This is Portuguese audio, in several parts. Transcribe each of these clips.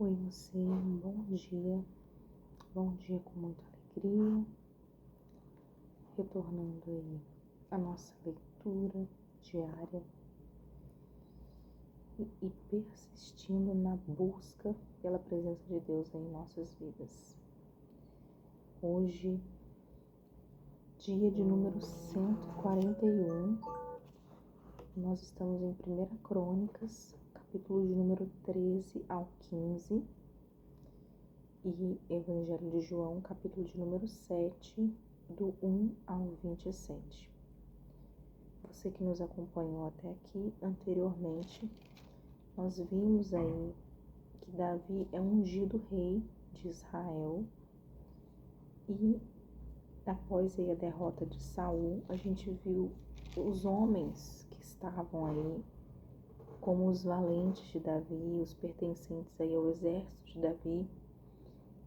Oi, você, bom dia com muita alegria, retornando aí a nossa leitura diária e persistindo na busca pela presença de Deus em nossas vidas. Hoje, dia de número 141, nós estamos em 1 Crônicas, capítulo de número 13 ao 15, e Evangelho de João, capítulo de número 7, do 1 ao 27. Você que nos acompanhou até aqui, anteriormente, nós vimos aí que Davi é ungido rei de Israel, e após aí a derrota de Saul, a gente viu os homens que estavam aí como os valentes de Davi, os pertencentes aí ao exército de Davi.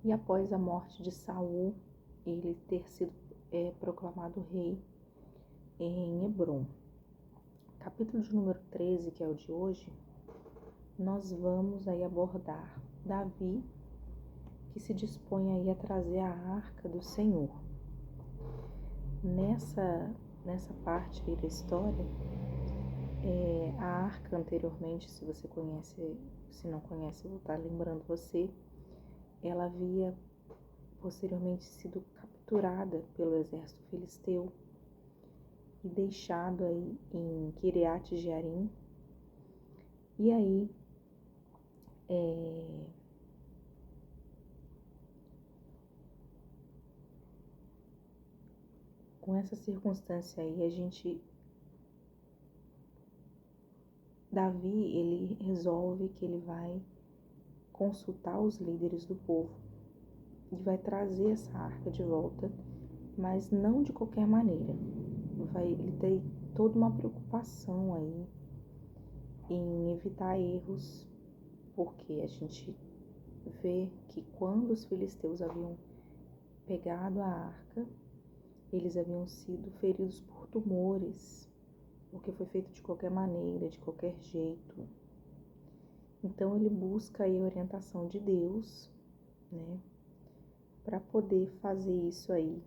E após a morte de Saul, ele ter sido proclamado rei em Hebrom. Capítulo de número 13, que é o de hoje, nós vamos aí abordar Davi, que se dispõe aí a trazer a arca do Senhor. Nessa parte aí da história, a arca anteriormente, se você conhece, se não conhece, eu vou estar lembrando você, ela havia posteriormente sido capturada pelo exército filisteu e deixado aí em Kiriat Jearim. E aí, com essa circunstância aí, Davi, ele resolve que ele vai consultar os líderes do povo e vai trazer essa arca de volta, mas não de qualquer maneira. Ele tem toda uma preocupação aí em evitar erros, porque a gente vê que quando os filisteus haviam pegado a arca, eles haviam sido feridos por tumores, porque foi feito de qualquer maneira, de qualquer jeito. Então ele busca aí a orientação de Deus, né, para poder fazer isso aí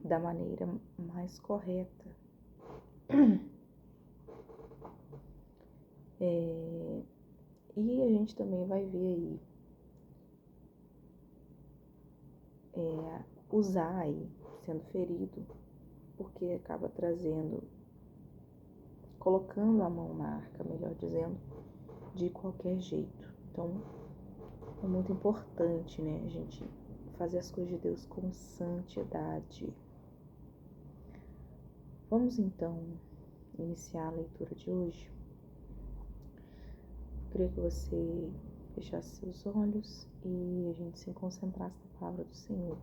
da maneira mais correta. E a gente também vai ver aí Uzai sendo ferido, porque acaba colocando a mão na arca, melhor dizendo, de qualquer jeito. Então é muito importante, né, a gente fazer as coisas de Deus com santidade. Vamos então iniciar a leitura de hoje. Eu queria que você fechasse seus olhos e a gente se concentrasse na palavra do Senhor.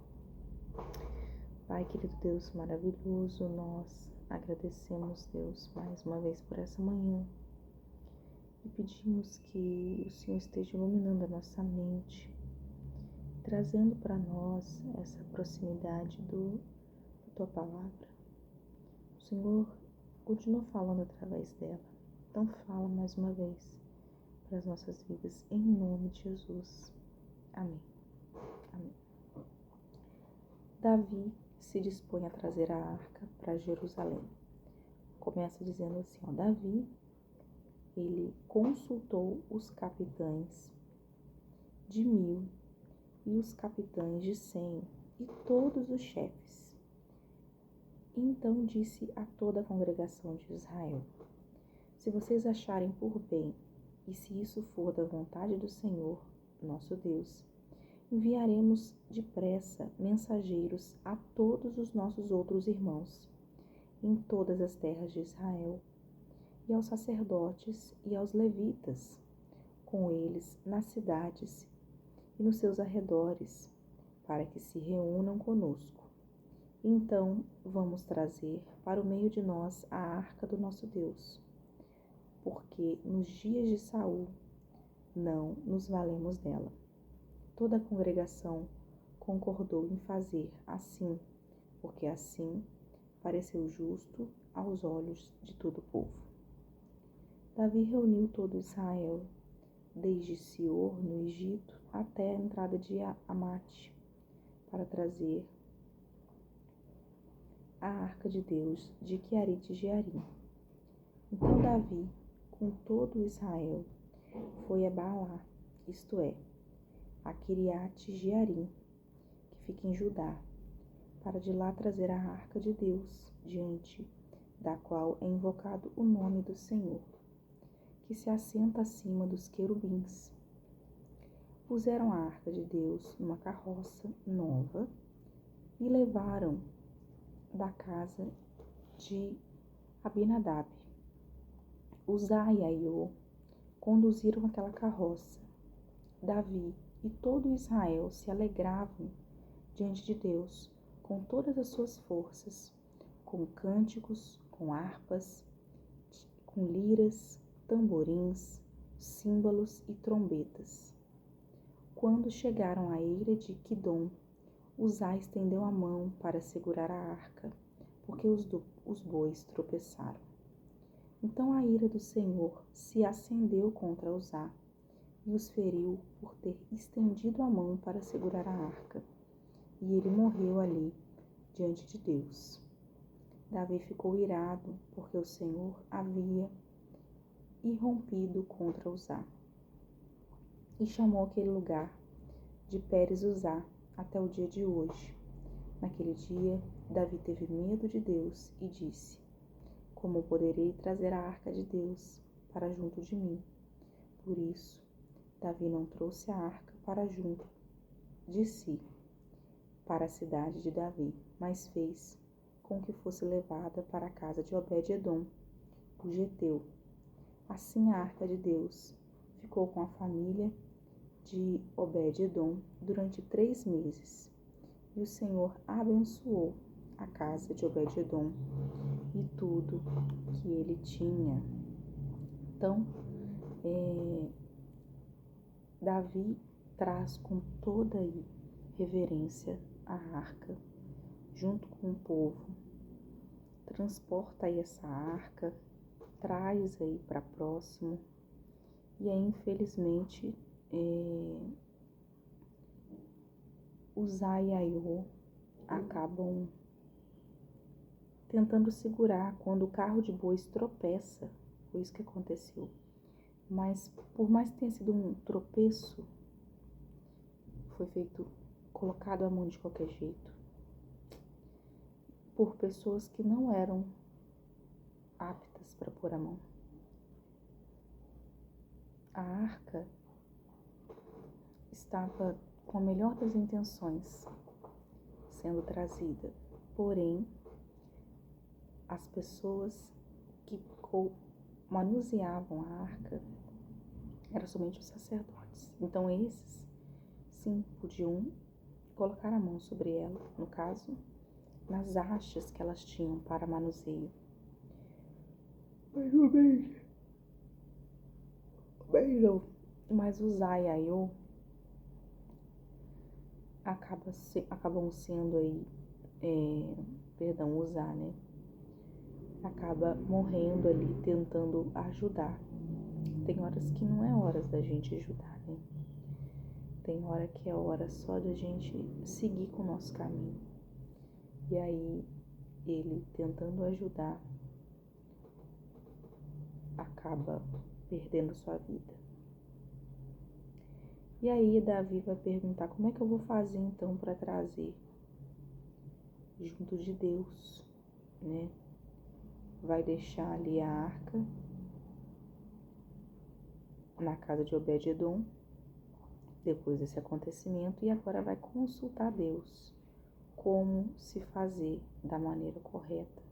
Pai, querido Deus maravilhoso, nós agradecemos, Deus, mais uma vez por essa manhã e pedimos que o Senhor esteja iluminando a nossa mente, trazendo para nós essa proximidade da Tua palavra. O Senhor continua falando através dela, então fala mais uma vez para as nossas vidas, em nome de Jesus. Amém. Amém. Davi se dispõe a trazer a arca para Jerusalém. Começa dizendo assim, Davi, ele consultou os capitães de 1000 e os capitães de 100 e todos os chefes. Então disse a toda a congregação de Israel, se vocês acharem por bem, e se isso for da vontade do Senhor, nosso Deus, enviaremos depressa mensageiros a todos os nossos outros irmãos, em todas as terras de Israel, e aos sacerdotes e aos levitas, com eles nas cidades e nos seus arredores, para que se reúnam conosco. Então vamos trazer para o meio de nós a arca do nosso Deus, porque nos dias de Saul não nos valemos dela. Toda a congregação concordou em fazer assim, porque assim pareceu justo aos olhos de todo o povo. Davi reuniu todo Israel desde Sior, no Egito, até a entrada de Amate, para trazer a arca de Deus de Quiarite-Jearim. Então Davi, com todo Israel, foi a Baalá, isto é, a Quiriate-Jearim, que fica em Judá, para de lá trazer a arca de Deus, diante da qual é invocado o nome do Senhor, que se assenta acima dos querubins. Puseram a arca de Deus numa carroça nova e levaram da casa de Abinadab. Uzá e Aiô conduziram aquela carroça. Davi e todo Israel se alegravam diante de Deus com todas as suas forças, com cânticos, com harpas, com liras, tamborins, símbolos e trombetas. Quando chegaram à eira de Quidom, Uzá estendeu a mão para segurar a arca, porque os bois tropeçaram. Então a ira do Senhor se acendeu contra Uzá e os feriu por ter estendido a mão para segurar a arca, e ele morreu ali diante de Deus. Davi ficou irado, porque o Senhor havia irrompido contra Uzá, e chamou aquele lugar de Pérez-Uzá até o dia de hoje. Naquele dia, Davi teve medo de Deus e disse: como poderei trazer a arca de Deus para junto de mim? Por isso, Davi não trouxe a arca para junto de si, para a cidade de Davi, mas fez com que fosse levada para a casa de Obed-edom, o geteu. Assim a arca de Deus ficou com a família de Obed-edom durante 3 meses. E o Senhor abençoou a casa de Obed-edom e tudo que ele tinha. Então, Davi traz com toda reverência a arca, junto com o povo, transporta aí essa arca, traz aí para próximo, e aí infelizmente Uzá e Aiô acabam tentando segurar quando o carro de bois tropeça. Foi isso que aconteceu. Mas por mais que tenha sido um tropeço, foi colocado a mão de qualquer jeito, por pessoas que não eram aptas para pôr a mão. A arca estava com a melhor das intenções sendo trazida, porém as pessoas que manuseavam a arca eram somente os sacerdotes. Então esses, sim, podiam colocar a mão sobre ela, no caso, nas hastes que elas tinham para manuseio. Mas Uzá e Aiô acabam sendo aí, Uzá, né? Acaba morrendo ali tentando ajudar. Tem horas que não é horas da gente ajudar, né? Tem hora que é hora só da gente seguir com o nosso caminho. E aí, ele tentando ajudar, acaba perdendo sua vida. E aí, Davi vai perguntar: como é que eu vou fazer então para trazer junto de Deus, né? Vai deixar ali a arca na casa de Obed-edom, depois desse acontecimento, e agora vai consultar Deus como se fazer da maneira correta.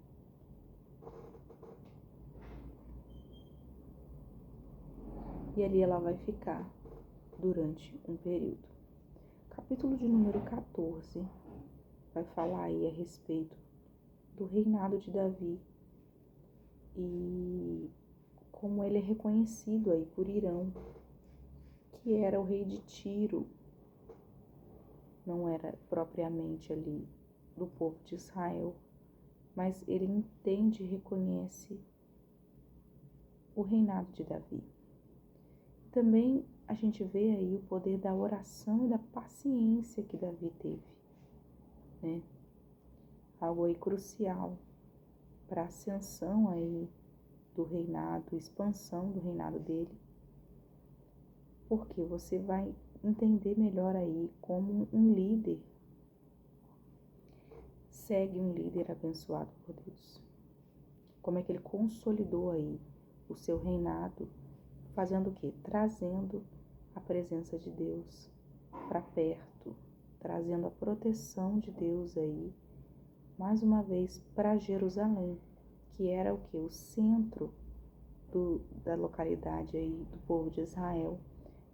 E ali ela vai ficar durante um período. Capítulo de número 14 vai falar aí a respeito do reinado de Davi e como ele é reconhecido aí por Irão, que era o rei de Tiro, não era propriamente ali do povo de Israel, mas ele entende e reconhece o reinado de Davi. Também a gente vê aí o poder da oração e da paciência que Davi teve, né? Algo aí crucial para a ascensão aí do reinado, expansão do reinado dele. Porque você vai entender melhor aí como um líder segue um líder abençoado por Deus. Como é que ele consolidou aí o seu reinado, fazendo o quê? Trazendo a presença de Deus para perto, trazendo a proteção de Deus aí, mais uma vez, para Jerusalém, que era o quê? O centro da localidade aí do povo de Israel,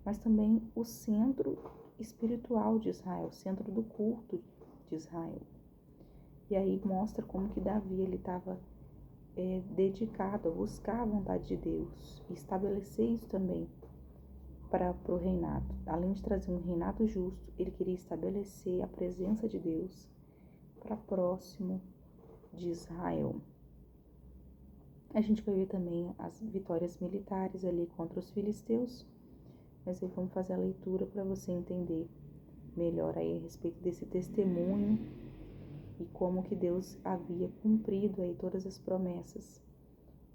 mas também o centro espiritual de Israel, o centro do culto de Israel. E aí mostra como que Davi ele estava dedicado a buscar a vontade de Deus e estabelecer isso também para o reinado. Além de trazer um reinado justo, ele queria estabelecer a presença de Deus para próximo de Israel. A gente vai ver também as vitórias militares ali contra os filisteus, mas aí vamos fazer a leitura para você entender melhor aí a respeito desse testemunho e como que Deus havia cumprido aí todas as promessas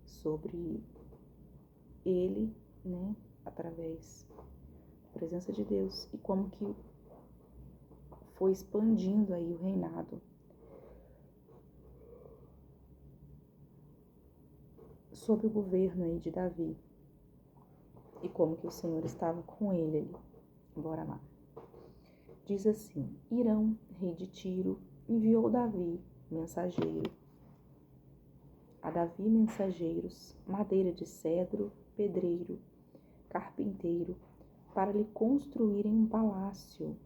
sobre ele, né, através da presença de Deus, e como que foi expandindo aí o reinado sob o governo aí de Davi, e como que o Senhor estava com ele ali. Bora lá. Diz assim: Irão, rei de Tiro, enviou Davi, mensageiro, a Davi mensageiros, madeira de cedro, pedreiro, carpinteiro, para lhe construírem um palácio.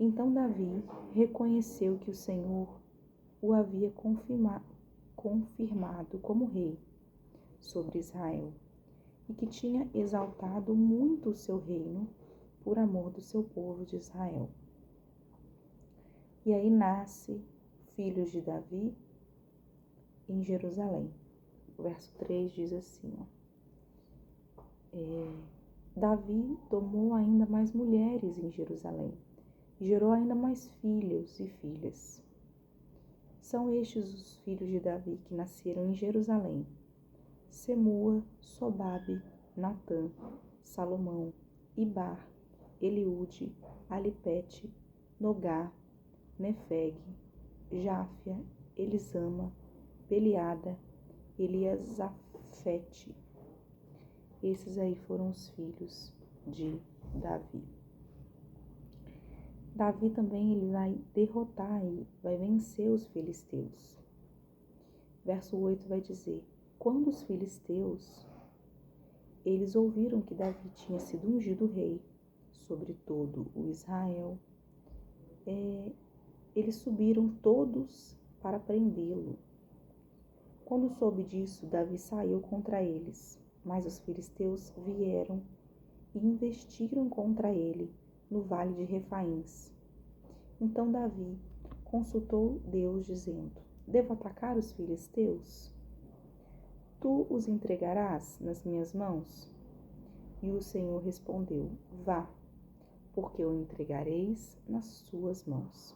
Então Davi reconheceu que o Senhor o havia confirmado como rei sobre Israel, e que tinha exaltado muito o seu reino por amor do seu povo de Israel. E aí nasce filhos de Davi em Jerusalém. O verso 3 diz assim, Davi tomou ainda mais mulheres em Jerusalém, e gerou ainda mais filhos e filhas. São estes os filhos de Davi que nasceram em Jerusalém: Semua, Sobabe, Natã, Salomão, Ibar, Eliúde, Alipete, Nogá, Nefeg, Jáfia, Elisama, Beliada, Eliasafete. Esses aí foram os filhos de Davi. Davi também ele vai derrotar e vai vencer os filisteus. Verso 8 vai dizer: quando os filisteus eles ouviram que Davi tinha sido ungido rei sobre todo o Israel, eles subiram todos para prendê-lo. Quando soube disso, Davi saiu contra eles, mas os filisteus vieram e investiram contra ele no vale de Refaíns. Então Davi consultou Deus, dizendo: devo atacar os filisteus? Tu os entregarás nas minhas mãos? E o Senhor respondeu: vá, porque o entregareis nas suas mãos.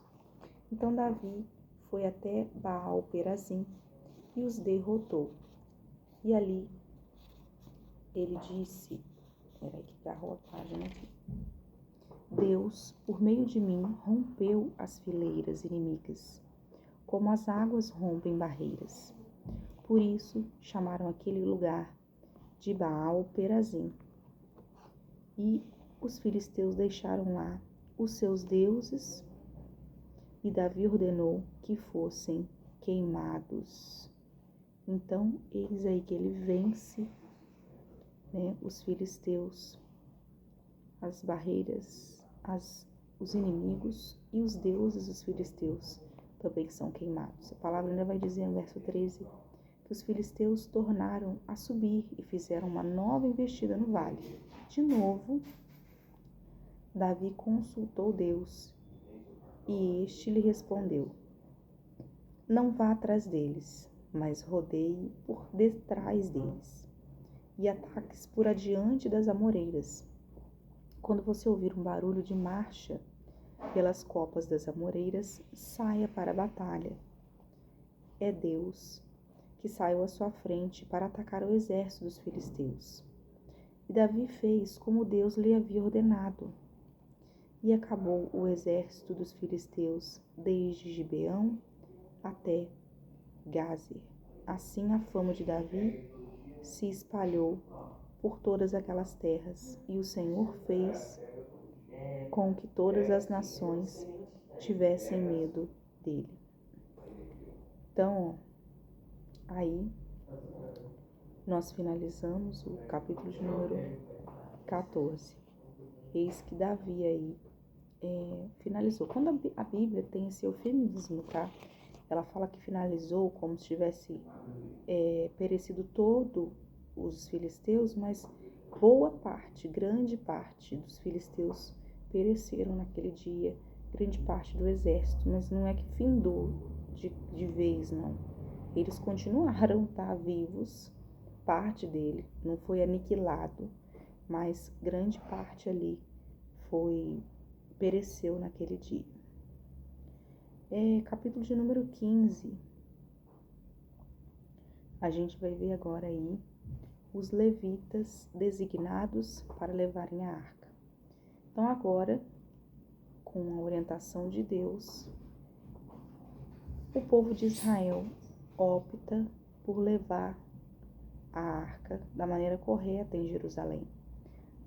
Então Davi foi até Baal-Perazim e os derrotou. E ali ele disse, peraí que agarrou a página aqui. Deus, por meio de mim, rompeu as fileiras inimigas, como as águas rompem barreiras. Por isso chamaram aquele lugar de Baal-Perazim. E os filisteus deixaram lá os seus deuses, e Davi ordenou que fossem queimados. Então, eis aí que ele vence, né, os filisteus, as barreiras, os inimigos, e os deuses dos filisteus também são queimados. A palavra ainda vai dizer no verso 13 que os filisteus tornaram a subir e fizeram uma nova investida no vale. De novo, Davi consultou Deus e este lhe respondeu: não vá atrás deles, mas rodeie por detrás deles. e ataques por adiante das amoreiras. Quando você ouvir um barulho de marcha pelas copas das amoreiras, saia para a batalha. É Deus que saiu à sua frente para atacar o exército dos filisteus. E Davi fez como Deus lhe havia ordenado. E acabou o exército dos filisteus desde Gibeão até Gázer. Assim a fama de Davi se espalhou por todas aquelas terras, e o Senhor fez com que todas as nações tivessem medo dele. Então, aí nós finalizamos o capítulo de número 14. Eis que Davi aí finalizou. Quando a Bíblia tem esse eufemismo, tá? Ela fala que finalizou como se tivesse perecido todos os filisteus, mas boa parte, grande parte dos filisteus pereceram naquele dia, grande parte do exército, mas não é que findou de vez, não. Eles continuaram, tá, vivos, parte dele não foi aniquilado, mas grande parte ali pereceu naquele dia. Capítulo de número 15. A gente vai ver agora aí os levitas designados para levarem a arca. Então agora, com a orientação de Deus, o povo de Israel opta por levar a arca da maneira correta em Jerusalém.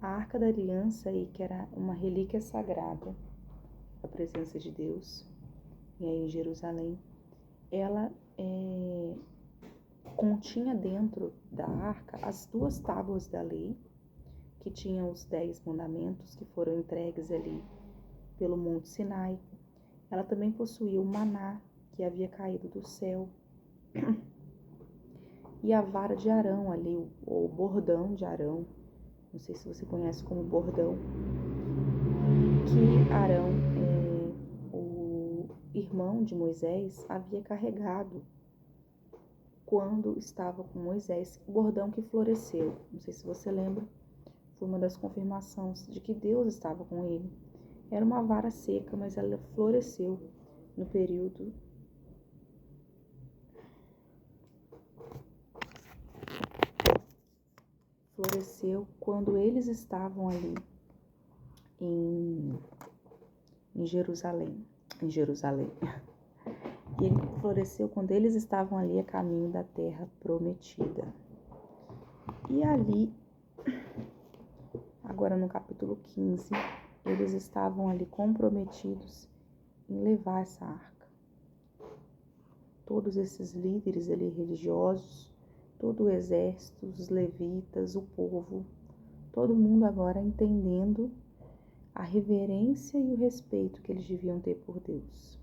A Arca da Aliança aí, que era uma relíquia sagrada da presença de Deus, e aí em Jerusalém, ela continha dentro da arca as 2 tábuas da lei, que tinham os 10 mandamentos que foram entregues ali pelo Monte Sinai. Ela também possuía o maná que havia caído do céu e a vara de Arão ali, o bordão de Arão, não sei se você conhece como bordão, que Arão, o irmão de Moisés, havia carregado quando estava com Moisés, o bordão que floresceu. Não sei se você lembra, foi uma das confirmações de que Deus estava com ele. Era uma vara seca, mas ela floresceu no período quando eles estavam ali em Jerusalém. E ele floresceu quando eles estavam ali a caminho da terra prometida. E ali, agora no capítulo 15, eles estavam ali comprometidos em levar essa arca. Todos esses líderes ali religiosos, todo o exército, os levitas, o povo, todo mundo agora entendendo a reverência e o respeito que eles deviam ter por Deus.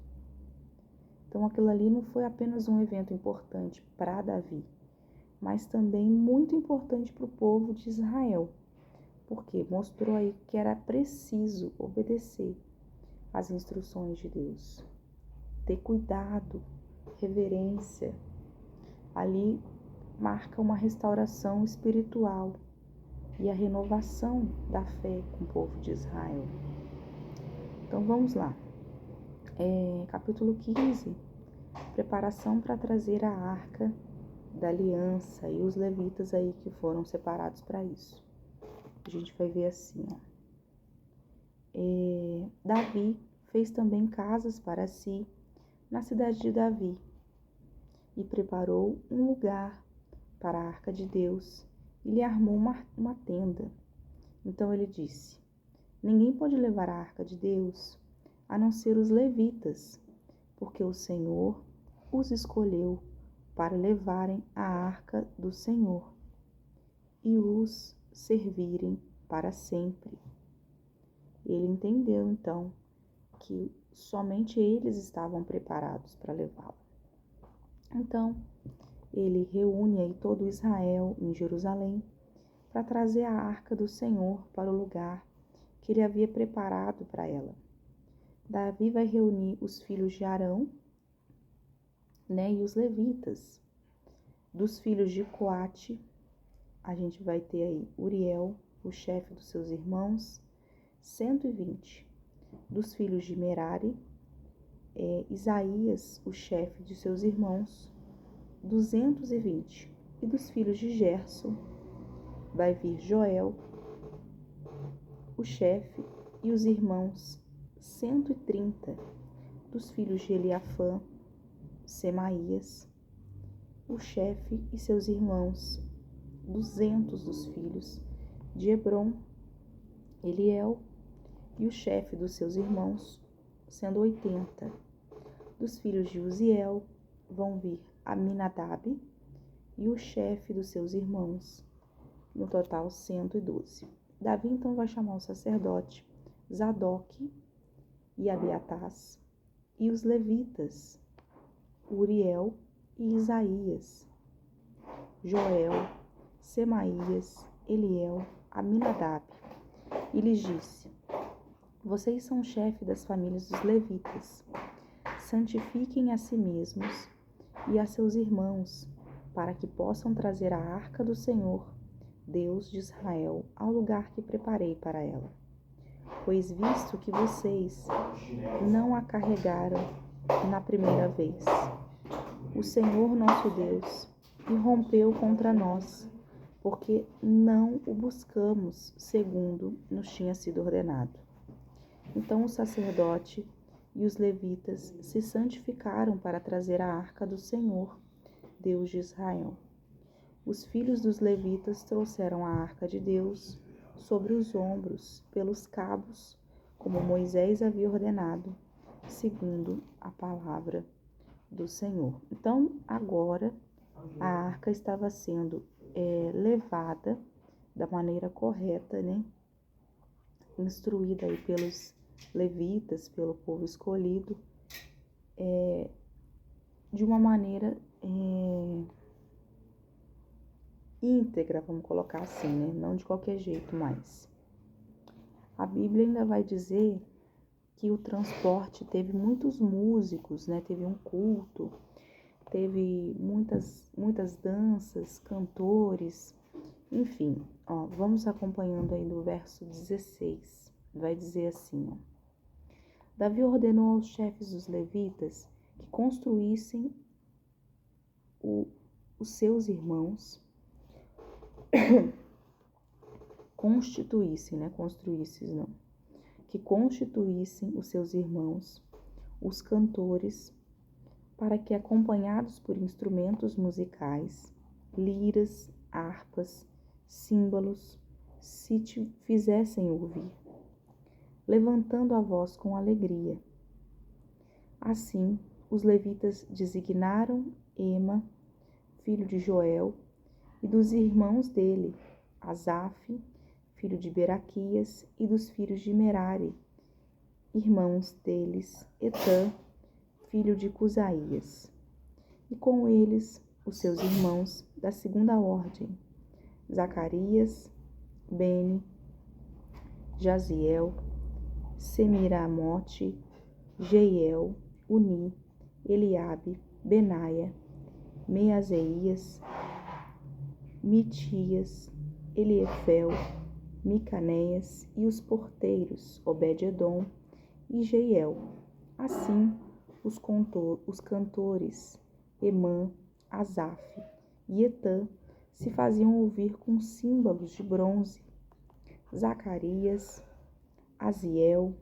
Então aquilo ali não foi apenas um evento importante para Davi, mas também muito importante para o povo de Israel, porque mostrou aí que era preciso obedecer às instruções de Deus, ter cuidado, reverência. Ali marca uma restauração espiritual e a renovação da fé com o povo de Israel. Então vamos lá. Capítulo 15, preparação para trazer a arca da aliança e os levitas aí que foram separados para isso. A gente vai ver assim, ó. Davi fez também casas para si na cidade de Davi e preparou um lugar para a arca de Deus e lhe armou uma tenda. Então ele disse: ninguém pode levar a arca de Deus a não ser os levitas, porque o Senhor os escolheu para levarem a arca do Senhor e os servirem para sempre. Ele entendeu então que somente eles estavam preparados para levá-la. Então ele reúne aí todo Israel em Jerusalém para trazer a arca do Senhor para o lugar que ele havia preparado para ela. Davi vai reunir os filhos de Arão, e os levitas. Dos filhos de Coate, a gente vai ter aí Uriel, o chefe dos seus irmãos, 120. Dos filhos de Merari, Isaías, o chefe de seus irmãos, 220. E dos filhos de Gerson, vai vir Joel, o chefe, e os irmãos, 130. Dos filhos de Eliafã, Semaías, o chefe, e seus irmãos, 200. Dos filhos de Hebron, Eliel, e o chefe dos seus irmãos, sendo 80. Dos filhos de Uziel vão vir Aminadab e o chefe dos seus irmãos, no total 112. Davi então vai chamar o sacerdote Zadok e Abiatás e os levitas Uriel e Isaías, Joel, Semaías, Eliel, Aminadab, e lhes disse: vocês são chefe das famílias dos levitas. Santifiquem a si mesmos e a seus irmãos, para que possam trazer a arca do Senhor, Deus de Israel, ao lugar que preparei para ela. Pois visto que vocês não a carregaram na primeira vez, o Senhor nosso Deus irrompeu contra nós, porque não o buscamos segundo nos tinha sido ordenado. Então o sacerdote e os levitas se santificaram para trazer a arca do Senhor, Deus de Israel. Os filhos dos levitas trouxeram a arca de Deus sobre os ombros, pelos cabos, como Moisés havia ordenado, segundo a palavra do Senhor. Então, agora, a arca estava sendo levada da maneira correta, né? Instruída aí pelos levitas, pelo povo escolhido, de uma maneira íntegra, vamos colocar assim, né? Não de qualquer jeito mais. A Bíblia ainda vai dizer que o transporte teve muitos músicos, né? Teve um culto, teve muitas danças, cantores, enfim. Ó, vamos acompanhando aí no verso 16. Vai dizer assim, ó: Davi ordenou aos chefes dos levitas que construíssem os seus irmãos, que constituíssem os seus irmãos, os cantores, para que, acompanhados por instrumentos musicais, liras, harpas, símbolos, se te fizessem ouvir, levantando a voz com alegria. Assim, os levitas designaram Ema, filho de Joel, e dos irmãos dele, Asaf, filho de Beraquias, e dos filhos de Merari, irmãos deles, Etã, filho de Cusaías, e com eles os seus irmãos da segunda ordem, Zacarias, Beni, Jaziel, Semiramote, Jeiel, Uni, Eliabe, Benaia, Meazeias, Mitias, Eliefel, Micaneias e os porteiros, Obed-edom e Jeiel. Assim, os cantores, Emã, Asaf e Etã, se faziam ouvir com símbolos de bronze. Zacarias, Aziel,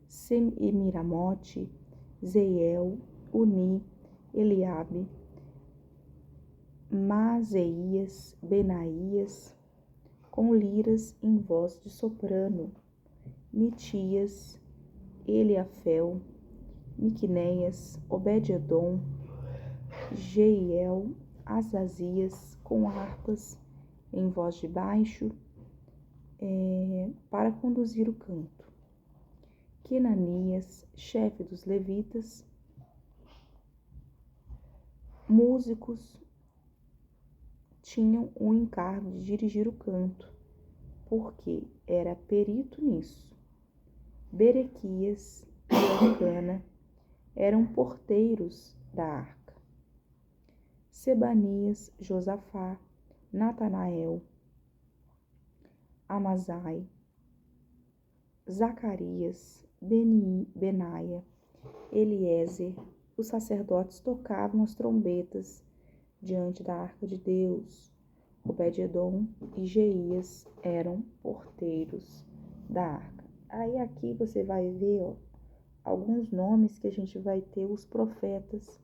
Semiramote, Zeiel, Uni, Eliabe, Maazeias, Benaías, com liras em voz de soprano, Mitias, Eliafel, Miquineias, Obed-edom, Jeiel, Azazias, com harpas em voz de baixo, para conduzir o canto. Quenanias, chefe dos levitas, músicos, tinham o encargo de dirigir o canto, porque era perito nisso. Berequias e Elcana eram porteiros da arca. Sebanias, Josafá, Natanael, Amazai, Zacarias, Benaia, Eliezer. Os sacerdotes tocavam as trombetas diante da arca de Deus. Obed-edom e Jeías eram porteiros da arca. Aí aqui você vai ver, alguns nomes que a gente vai ter os profetas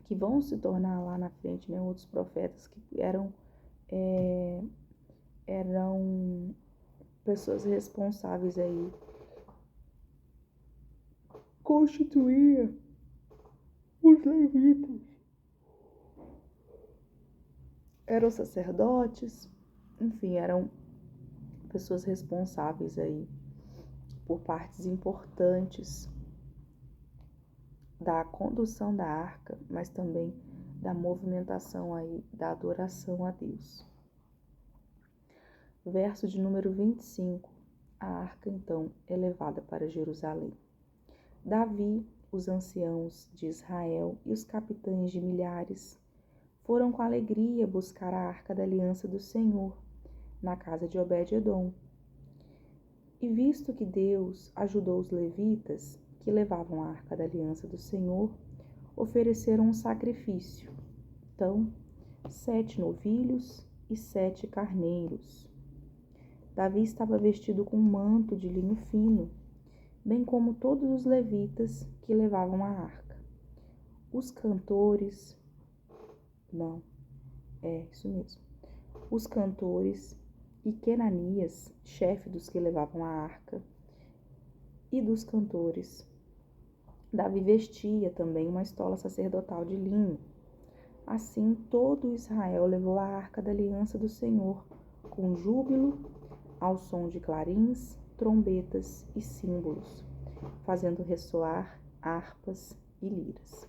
que vão se tornar lá na frente, né? Outros profetas que eram pessoas responsáveis aí, constituía os levitas. Eram sacerdotes, enfim, eram pessoas responsáveis aí por partes importantes da condução da arca, mas também da movimentação aí da adoração a Deus. Verso de número 25. A arca então é levada para Jerusalém. Davi, os anciãos de Israel e os capitães de milhares foram com alegria buscar a arca da aliança do Senhor na casa de Obed-edom. E visto que Deus ajudou os levitas, que levavam a arca da aliança do Senhor, ofereceram um sacrifício. Então, 7 novilhos e 7 carneiros. Davi estava vestido com um manto de linho fino, bem como todos os levitas que levavam a arca. Os cantores, os cantores e Quenanias, chefe dos que levavam a arca, e dos cantores. Davi vestia também uma estola sacerdotal de linho. Assim, todo Israel levou a arca da aliança do Senhor, com júbilo, ao som de clarins, trombetas e símbolos, fazendo ressoar harpas e liras.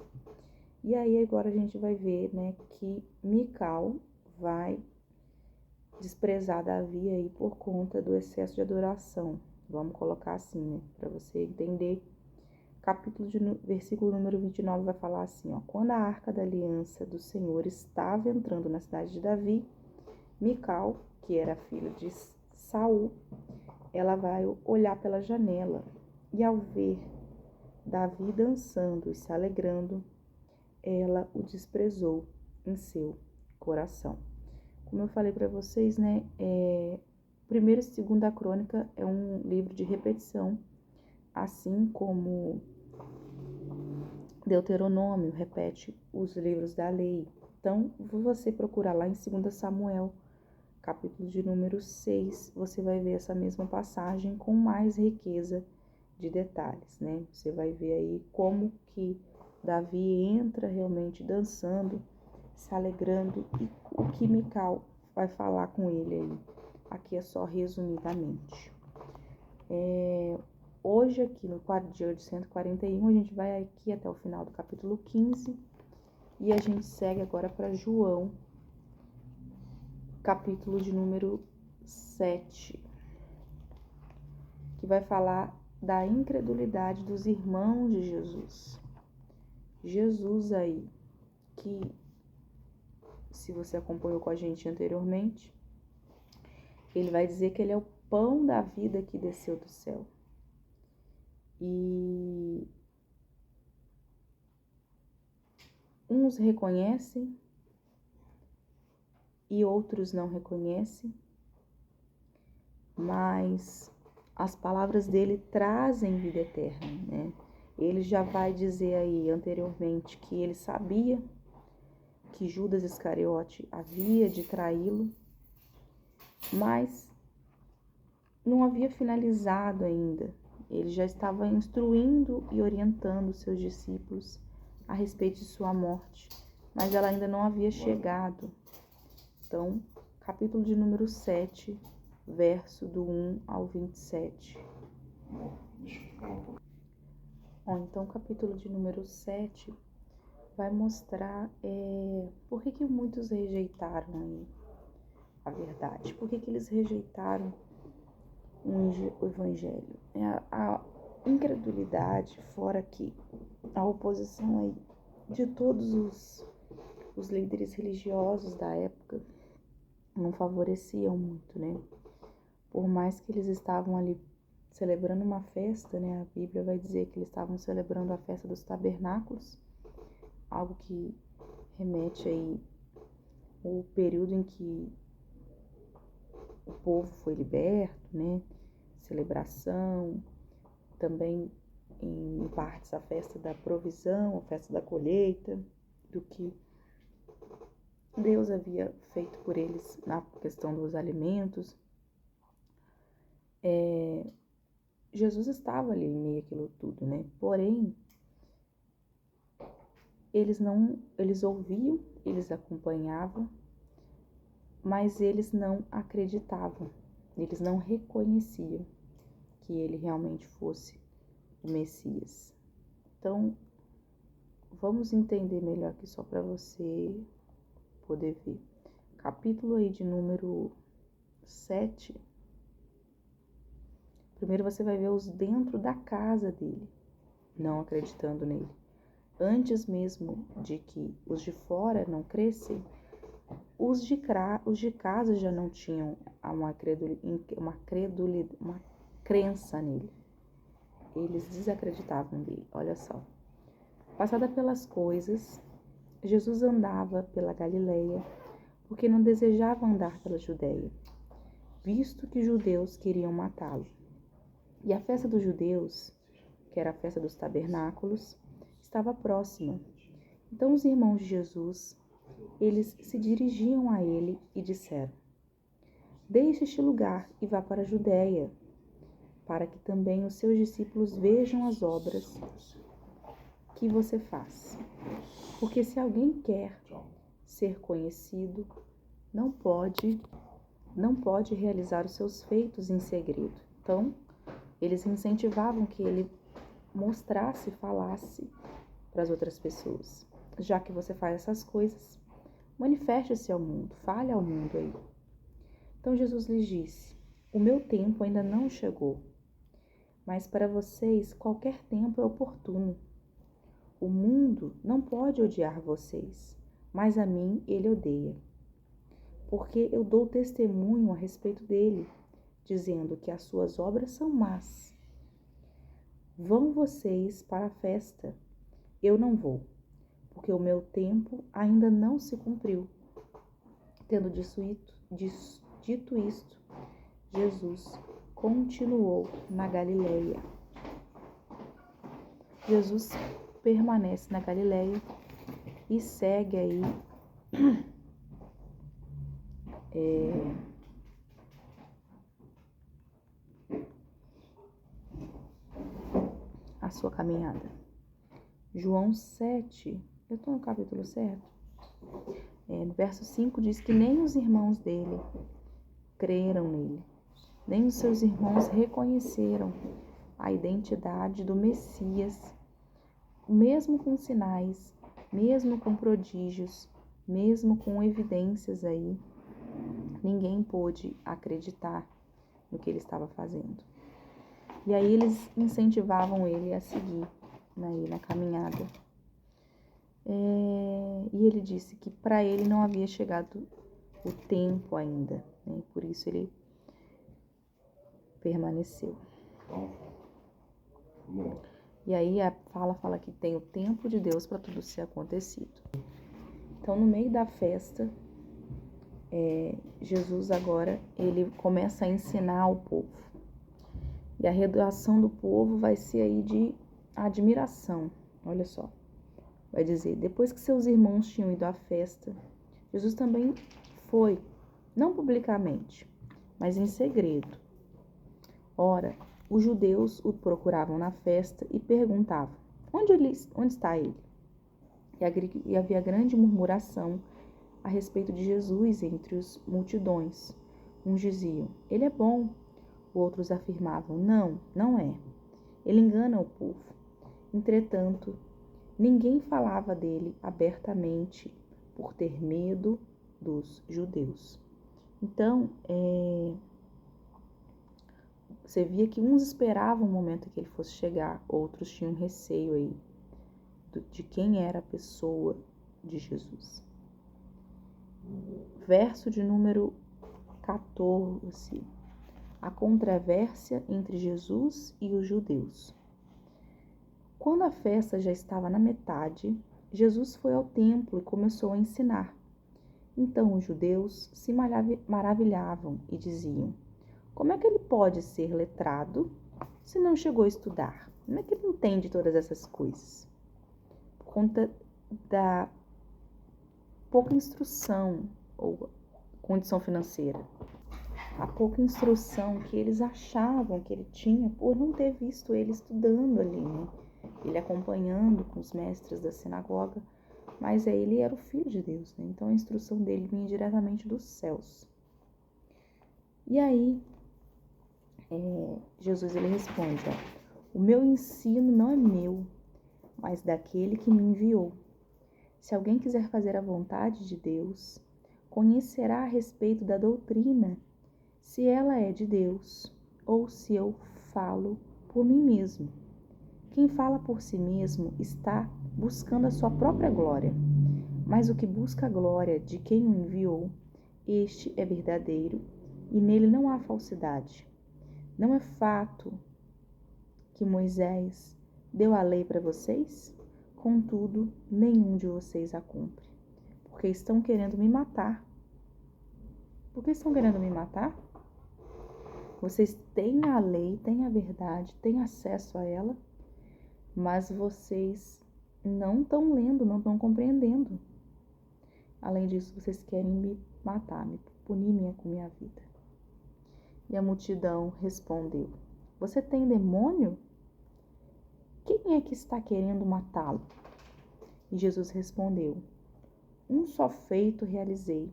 E aí agora a gente vai ver, né, que Mical vai desprezar Davi aí por conta do excesso de adoração. Vamos colocar assim, né, para você entender. Versículo número 29 vai falar assim, ó: quando a arca da aliança do Senhor estava entrando na cidade de Davi, Mical, que era filha de Saul, ela vai olhar pela janela e ao ver Davi dançando e se alegrando, ela o desprezou em seu coração. Como eu falei para vocês, né, Primeira e Segunda Crônica é um livro de repetição, assim como Deuteronômio repete os livros da lei. Então, você procurar lá em 2 Samuel, capítulo de número 6, você vai ver essa mesma passagem com mais riqueza de detalhes, né? Você vai ver aí como que Davi entra realmente dançando, se alegrando, e o que Mical vai falar com ele aí. Aqui é só resumidamente. Hoje aqui no dia de 141, a gente vai aqui até o final do capítulo 15 e a gente segue agora para João, capítulo de número 7, que vai falar da incredulidade dos irmãos de Jesus. Jesus aí, que se você acompanhou com a gente anteriormente, ele vai dizer que ele é o pão da vida que desceu do céu. E uns reconhecem e outros não reconhecem, mas as palavras dele trazem vida eterna, né? Ele já vai dizer aí anteriormente que ele sabia que Judas Iscariote havia de traí-lo, mas não havia finalizado ainda. Ele já estava instruindo e orientando seus discípulos a respeito de sua morte, mas ela ainda não havia chegado. Então, capítulo de número 7, verso do 1 ao 27. Então, capítulo de número 7 vai mostrar por que muitos rejeitaram aí a verdade, por que eles rejeitaram o evangelho. A incredulidade, fora que a oposição aí de todos os líderes religiosos da época não favoreciam muito, né? Por mais que eles estavam ali celebrando uma festa, né? A Bíblia vai dizer que eles estavam celebrando a festa dos tabernáculos, algo que remete aí ao período em que o povo foi liberto, né? Celebração, também em partes a festa da provisão, a festa da colheita, do que Deus havia feito por eles na questão dos alimentos. Jesus estava ali em meio àquilo tudo, né? Porém, eles ouviam, eles acompanhavam, mas eles não acreditavam, eles não reconheciam que ele realmente fosse o Messias. Então, vamos entender melhor aqui só para você poder ver. Capítulo aí de número 7. Primeiro você vai ver os dentro da casa dele, não acreditando nele. Antes mesmo de que os de fora não crescem, os de casa já não tinham uma crença nele. Eles desacreditavam dele. Olha só. Passada pelas coisas, Jesus andava pela Galileia, porque não desejava andar pela Judéia, visto que os judeus queriam matá-lo. E a festa dos judeus, que era a festa dos tabernáculos, estava próxima. Então os irmãos de Jesus, eles se dirigiam a ele e disseram: Deixe este lugar e vá para a Judéia, para que também os seus discípulos vejam as obras que você faz. Porque se alguém quer ser conhecido, não pode realizar os seus feitos em segredo. Então, eles incentivavam que ele mostrasse, falasse para as outras pessoas. Já que você faz essas coisas, manifeste-se ao mundo, fale ao mundo aí. Então Jesus lhes disse: O meu tempo ainda não chegou, mas para vocês qualquer tempo é oportuno. O mundo não pode odiar vocês, mas a mim ele odeia, porque eu dou testemunho a respeito dele, dizendo que as suas obras são más. Vão vocês para a festa, eu não vou, porque o meu tempo ainda não se cumpriu. Tendo dito isto, Jesus continuou na Galileia. Jesus permanece na Galileia e segue aí a sua caminhada. João 7, eu estou no capítulo certo? No verso 5 diz que nem os irmãos dele creram nele, nem os seus irmãos reconheceram a identidade do Messias, mesmo com sinais, mesmo com prodígios, mesmo com evidências aí, ninguém pôde acreditar no que ele estava fazendo. E aí eles incentivavam ele a seguir na caminhada. E ele disse que para ele não havia chegado o tempo ainda, né? Por isso ele permaneceu. E aí a fala que tem o tempo de Deus para tudo ser acontecido. Então, no meio da festa, Jesus agora ele começa a ensinar ao povo. E a reação do povo vai ser aí de admiração. Olha só. Vai dizer: depois que seus irmãos tinham ido à festa, Jesus também foi, não publicamente, mas em segredo. Ora, os judeus o procuravam na festa e perguntavam: onde está ele? E havia grande murmuração a respeito de Jesus entre as multidões. Uns diziam: ele é bom. Outros afirmavam: não é. Ele engana o povo. Entretanto, ninguém falava dele abertamente por ter medo dos judeus. Então, você via que uns esperavam o momento que ele fosse chegar, outros tinham receio aí de quem era a pessoa de Jesus. Verso de número 14. A controvérsia entre Jesus e os judeus. Quando a festa já estava na metade, Jesus foi ao templo e começou a ensinar. Então os judeus se maravilhavam e diziam: como é que ele pode ser letrado se não chegou a estudar? Como é que ele entende todas essas coisas? Por conta da pouca instrução ou condição financeira. A pouca instrução que eles achavam que ele tinha por não ter visto ele estudando ali, né? Ele acompanhando com os mestres da sinagoga, mas ele era o Filho de Deus, né? Então a instrução dele vinha diretamente dos céus. E aí, Jesus ele responde, o meu ensino não é meu, mas daquele que me enviou. Se alguém quiser fazer a vontade de Deus, conhecerá a respeito da doutrina, se ela é de Deus, ou se eu falo por mim mesmo. Quem fala por si mesmo está buscando a sua própria glória, mas o que busca a glória de quem o enviou, este é verdadeiro e nele não há falsidade. Não é fato que Moisés deu a lei para vocês? Contudo, nenhum de vocês a cumpre, porque estão querendo me matar. Por que estão querendo me matar? Vocês têm a lei, têm a verdade, têm acesso a ela, mas vocês não estão lendo, não estão compreendendo. Além disso, vocês querem me matar, me punir com minha vida. E a multidão respondeu: você tem demônio? Quem é que está querendo matá-lo? E Jesus respondeu: um só feito realizei,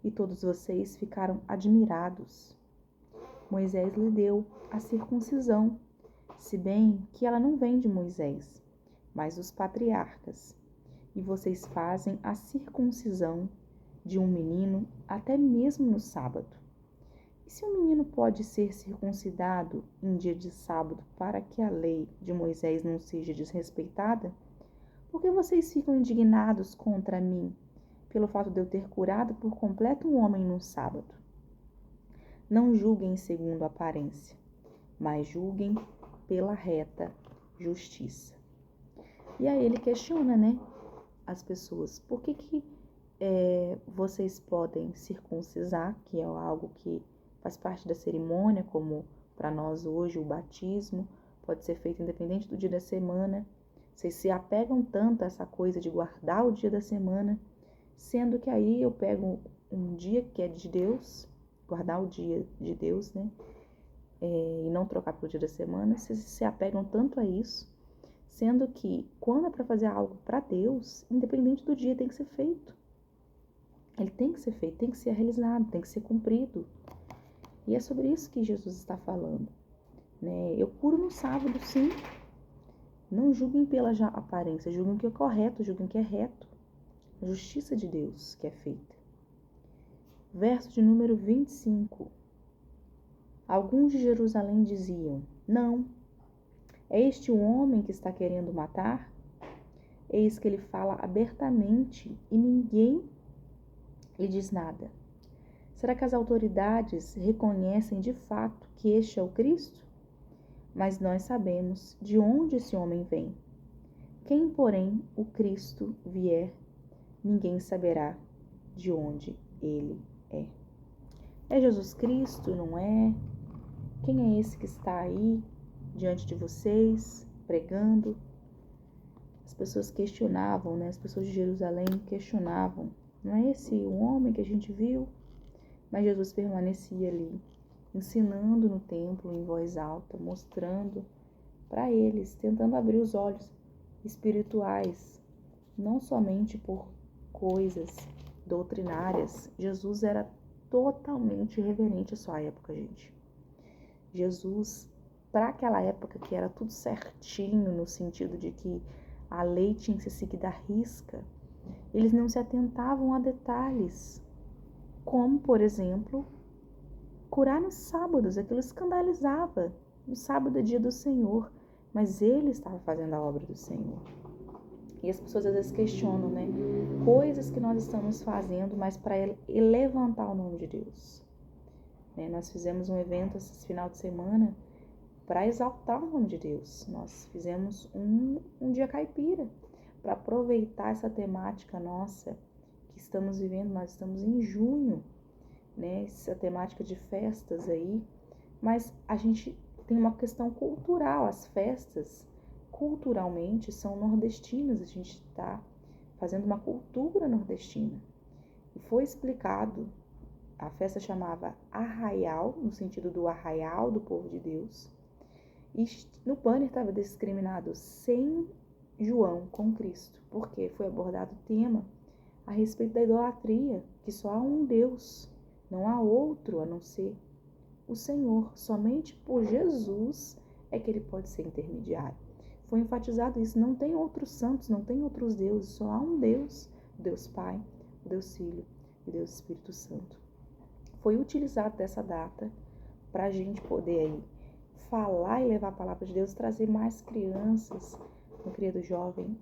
e todos vocês ficaram admirados. Moisés lhe deu a circuncisão, se bem que ela não vem de Moisés, mas dos patriarcas. E vocês fazem a circuncisão de um menino até mesmo no sábado. E se um menino pode ser circuncidado em dia de sábado para que a lei de Moisés não seja desrespeitada? Por que vocês ficam indignados contra mim pelo fato de eu ter curado por completo um homem no sábado? Não julguem segundo a aparência, mas julguem pela reta justiça. E aí ele questiona, né, as pessoas, por que vocês podem circuncisar, que é algo que faz parte da cerimônia, como para nós hoje o batismo, pode ser feito independente do dia da semana. Vocês se apegam tanto a essa coisa de guardar o dia da semana, sendo que aí eu pego um dia que é de Deus, guardar o dia de Deus, né? E não trocar pelo dia da semana. Vocês se apegam tanto a isso, sendo que quando é para fazer algo para Deus, independente do dia, tem que ser feito. Ele tem que ser feito, tem que ser realizado, tem que ser cumprido. E é sobre isso que Jesus está falando, né? Eu curo no sábado, sim. Não julguem pela aparência, julguem o que é correto, julguem o que é reto. A justiça de Deus que é feita. Verso de número 25. Alguns de Jerusalém diziam: não, é este o homem que está querendo matar? Eis que ele fala abertamente e ninguém lhe diz nada. Será que as autoridades reconhecem de fato que este é o Cristo? Mas nós sabemos de onde esse homem vem. Quem, porém, o Cristo vier, ninguém saberá de onde ele é. É Jesus Cristo, não é? Quem é esse que está aí diante de vocês, pregando? As pessoas questionavam, né? As pessoas de Jerusalém questionavam. Não é esse o homem que a gente viu? Mas Jesus permanecia ali, ensinando no templo em voz alta, mostrando para eles, tentando abrir os olhos espirituais, não somente por coisas doutrinárias. Jesus era totalmente reverente à sua época, gente. Jesus, para aquela época que era tudo certinho, no sentido de que a lei tinha que ser seguida à risca, eles não se atentavam a detalhes, como, por exemplo, curar nos sábados. Aquilo escandalizava. No sábado é dia do Senhor, mas ele estava fazendo a obra do Senhor. E as pessoas às vezes questionam, né? Coisas que nós estamos fazendo, mas para levantar o nome de Deus. Né? Nós fizemos um evento esse final de semana para exaltar o nome de Deus. Nós fizemos um dia caipira para aproveitar essa temática nossa que estamos vivendo. Nós estamos em junho, né? Essa temática de festas aí, mas a gente tem uma questão cultural. As festas culturalmente são nordestinas, a gente está fazendo uma cultura nordestina. E foi explicado, a festa chamava Arraial, no sentido do arraial do povo de Deus. E no banner estava discriminado sem João com Cristo, porque foi abordado o tema a respeito da idolatria, que só há um Deus, não há outro a não ser o Senhor. Somente por Jesus é que ele pode ser intermediário. Foi enfatizado isso, não tem outros santos, não tem outros deuses, só há um Deus, o Deus Pai, o Deus Filho e o Deus Espírito Santo. Foi utilizado dessa data para a gente poder aí falar e levar a palavra de Deus, trazer mais crianças, meu querido jovem,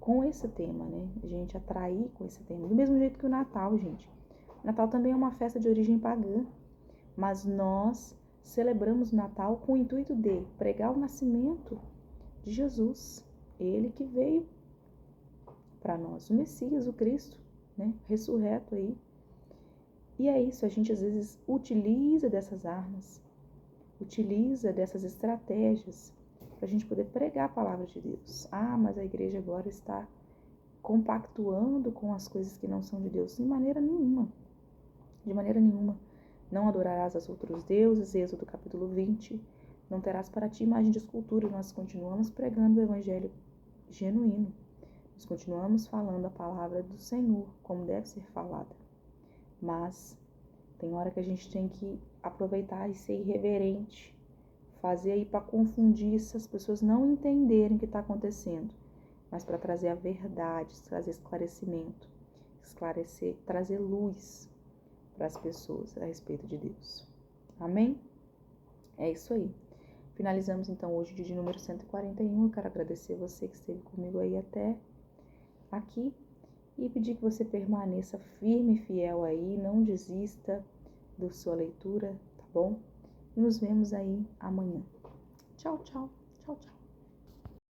com esse tema, né? A gente atrair com esse tema. Do mesmo jeito que o Natal, gente. O Natal também é uma festa de origem pagã, mas nós celebramos o Natal com o intuito de pregar o nascimento de Jesus, ele que veio para nós, o Messias, o Cristo, né, ressurreto aí. E é isso, a gente às vezes utiliza dessas armas, utiliza dessas estratégias para a gente poder pregar a palavra de Deus. Ah, mas a igreja agora está compactuando com as coisas que não são de Deus. De maneira nenhuma, de maneira nenhuma. Não adorarás aos outros deuses, Êxodo capítulo 20. Não terás para ti imagem de escultura. Nós continuamos pregando o evangelho genuíno. Nós continuamos falando a palavra do Senhor, como deve ser falada. Mas tem hora que a gente tem que aproveitar e ser irreverente. Fazer aí para confundir, se as pessoas não entenderem o que está acontecendo. Mas para trazer a verdade, trazer esclarecimento. Esclarecer, trazer luz para as pessoas a respeito de Deus. Amém? É isso aí. Finalizamos então hoje o dia número 141. Eu quero agradecer você que esteve comigo aí até aqui e pedir que você permaneça firme e fiel aí, não desista da sua leitura, tá bom? E nos vemos aí amanhã. Tchau, tchau. Tchau, tchau.